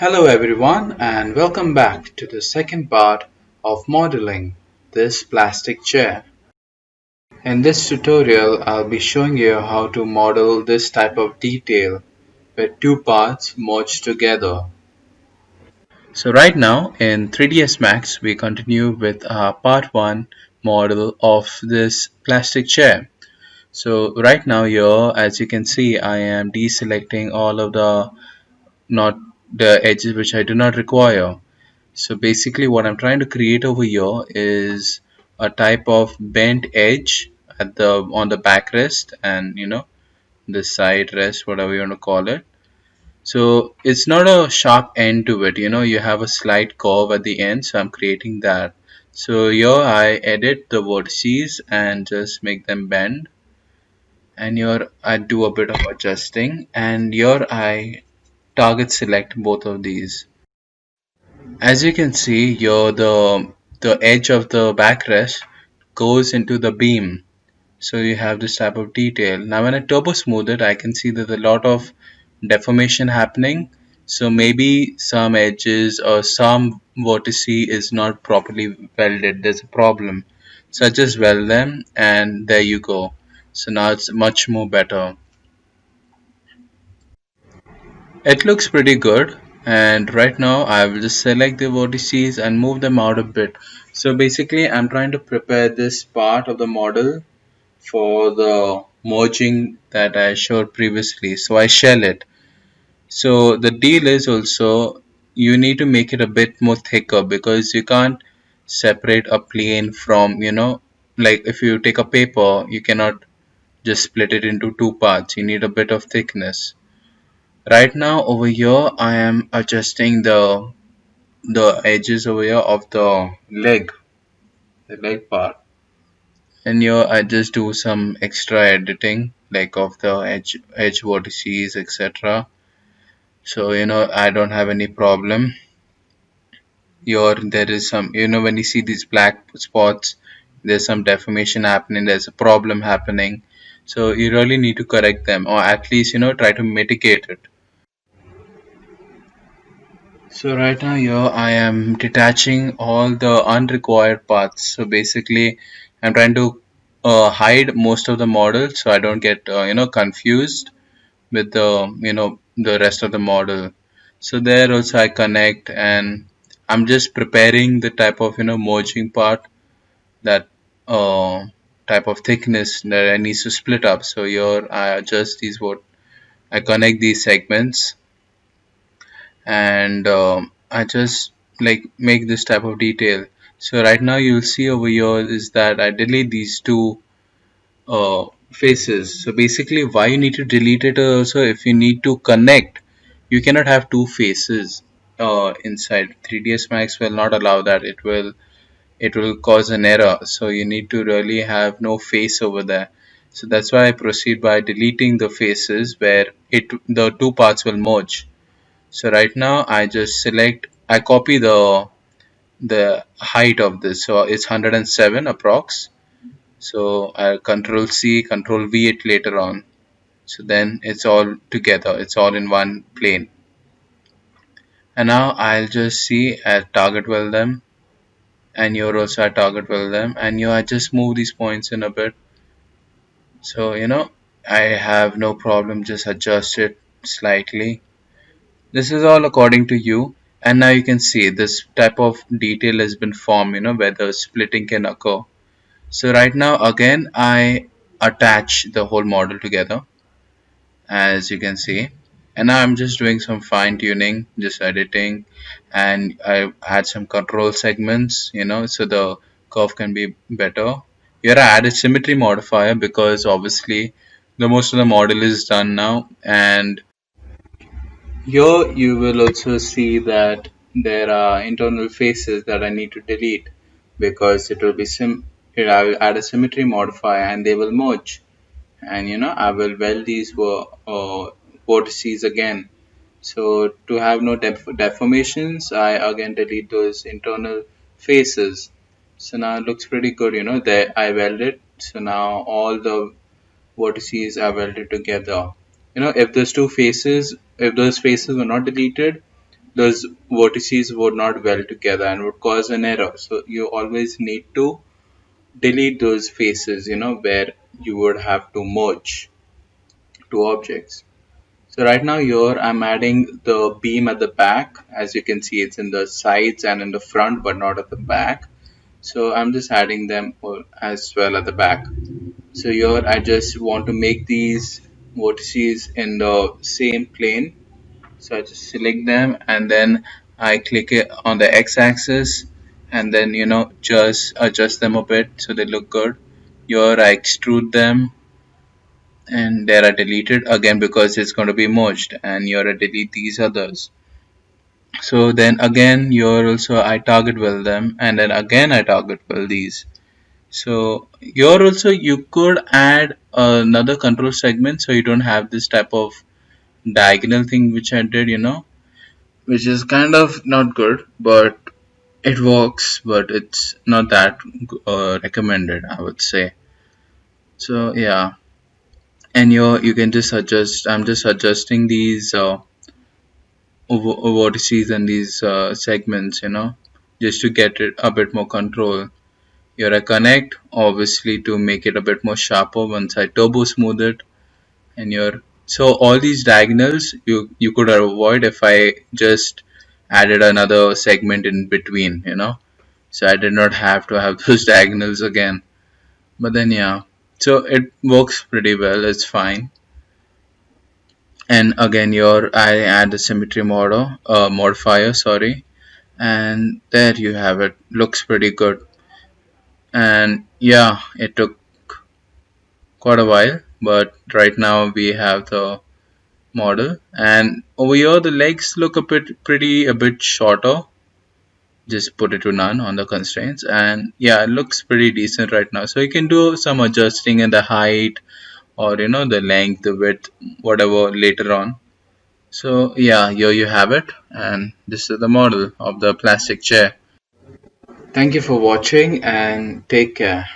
Hello everyone and welcome back to the second part of modeling this plastic chair. In this tutorial I'll be showing you how to model this type of detail where two parts merge together. So right now in 3ds Max we continue with our part 1 model of this plastic chair. So right now here as you can see I am deselecting all of not the edges which I do not require. So basically what I'm trying to create over here is a type of bent edge at the on the backrest and the side rest, whatever you want to call it. So it's not a sharp end to it, you have a slight curve at the end, so I'm creating that. So here I edit the vertices and just make them bend, and here I do a bit of adjusting, and here I target select both of these. As you can see here, the edge of the backrest goes into the beam. So you have this type of detail. Now when I turbo smooth it, I can see there's a lot of deformation happening. So maybe some edges or some vertice is not properly welded. There's a problem. So I just weld them and there you go. So now it's much more better. It looks pretty good, and right now I will just select the vertices and move them out a bit. So basically I'm trying to prepare this part of the model for the merging that I showed previously. So I shell it. So the deal is also you need to make it a bit more thicker because you can't separate a plane from, like if you take a paper, you cannot just split it into two parts. You need a bit of thickness. Right now over here I am adjusting the edges over here of the leg part, and here I just do some extra editing like of the edge vertices, etc. So I don't have any problem. Here there is some, when you see these black spots, there's some deformation happening, there's a problem happening. So you really need to correct them, or at least try to mitigate it. So right now here I am detaching all the unrequired parts. So basically I'm trying to hide most of the model so I don't get confused with the rest of the model. So there also I connect, and I'm just preparing the type of merging part, that uh, type of thickness that I need to split up. So here I adjust these, what I connect these segments, and I just like make this type of detail. So right now you'll see over here is that I delete these two faces. So basically why you need to delete it also, if you need to connect, you cannot have two faces inside. 3ds Max will not allow that. It will cause an error, so you need to really have no face over there. So that's why I proceed by deleting the faces where the two parts will merge. So right now I just select, I copy the height of this, so it's 107 approx. So I'll control C, control V it later on. So then it's all together, it's all in one plane. And now I'll just see, I target weld them, and here also I target weld them, and here I just move these points in a bit. So I have no problem, just adjust it slightly. This is all according to you, and now you can see this type of detail has been formed, where the splitting can occur. So right now again I attach the whole model together, as you can see, and now I'm just doing some fine tuning, just editing, and I add some control segments, so the curve can be better. Here I added symmetry modifier because obviously the most of the model is done now, and here you will also see that there are internal faces that I need to delete because it will be here I will add a symmetry modifier and they will merge, and I will weld these vertices again. So to have no deformations, I again delete those internal faces. So now it looks pretty good, there I welded. So now all the vertices are welded together. If those faces were not deleted, those vertices would not weld together and would cause an error. So you always need to delete those faces, where you would have to merge two objects. So right now here I'm adding the beam at the back. As you can see, it's in the sides and in the front, but not at the back. So I'm just adding them as well at the back. So here I just want to make these vertices in the same plane. So I just select them and then I click it on the x-axis and then just adjust them a bit so they look good. Here I extrude them and they are deleted again because it's going to be merged, and you're to delete these others. So then again you're also I target weld them and then again I target weld these. So you're also you could add another control segment so you don't have this type of diagonal thing which I did, which is kind of not good, but it works, but it's not that recommended, I would say. So yeah, and you can just adjust. I'm just adjusting these vertices and these segments, just to get it a bit more control. Here I connect, obviously, to make it a bit more sharper once I turbo smooth it. And you're so all these diagonals you could avoid if I just added another segment in between, so I did not have to have those diagonals again. But then yeah, so it works pretty well, it's fine. And again your I add the symmetry modifier, sorry, and there you have it. Looks pretty good. And yeah, it took quite a while, but right now we have the model, and over here the legs look a bit shorter. Just put it to none on the constraints, and yeah, it looks pretty decent right now. So you can do some adjusting in the height, or the length, the width, whatever later on. So yeah, here you have it, and this is the model of the plastic chair. Thank you for watching and take care.